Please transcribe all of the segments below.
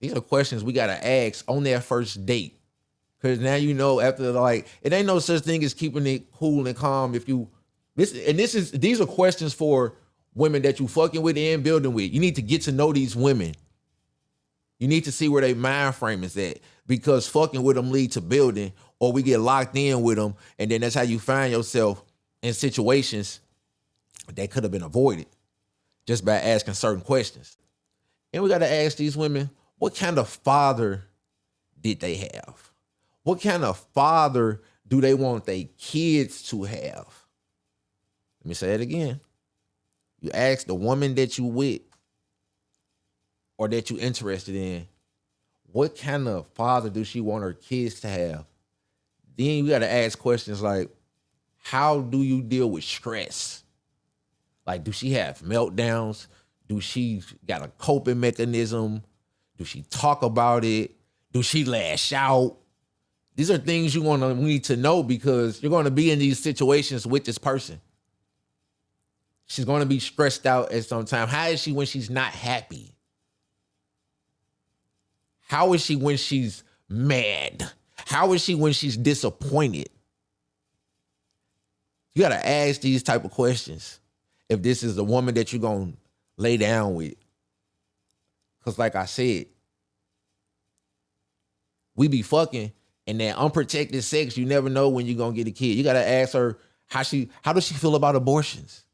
These are questions we gotta ask on their first date. Cause now you know after like it ain't no such thing as keeping it cool and calm if you these are questions for women that you fucking with and building with. You need to get to know these women. You need to see where their mind frame is at because fucking with them lead to building, or we get locked in with them, and then that's how you find yourself in situations that could have been avoided just by asking certain questions. And we got to ask these women, what kind of father did they have? What kind of father do they want their kids to have? Let me say it again. You ask the woman that you with or that you interested in, what kind of father do she want her kids to have? Then you got to ask questions like, how do you deal with stress? Like, do she have meltdowns? Do she got a coping mechanism? Do she talk about it? Do she lash out? These are things you need to know because you're going to be in these situations with this person. She's going to be stressed out at some time. How is she when she's not happy? How is she when she's mad? How is she when she's disappointed? You got to ask these type of questions if this is the woman that you're going to lay down with. Because like I said, we be fucking and that unprotected sex, you never know when you're going to get a kid. You got to ask her how does she feel about abortions?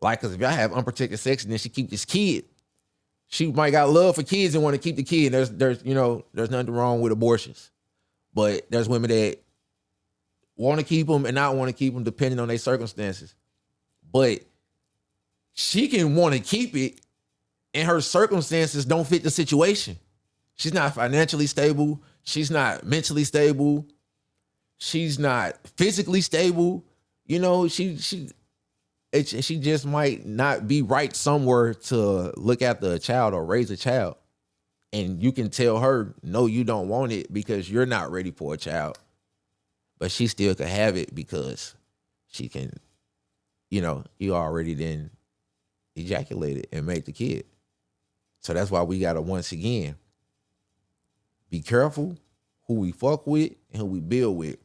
Like, because if y'all have unprotected sex and then she keep this kid, she might got love for kids and want to keep the kid. There's nothing wrong with abortions. But there's women that want to keep them and not want to keep them depending on their circumstances. But she can want to keep it and her circumstances don't fit the situation. She's not financially stable. She's not mentally stable. She's not physically stable. You know, she just might not be right somewhere to look after a child or raise a child. And you can tell her, no, you don't want it because you're not ready for a child. But she still could have it because she can, you already then ejaculated and made the kid. So that's why we got to, once again, be careful who we fuck with and who we build with.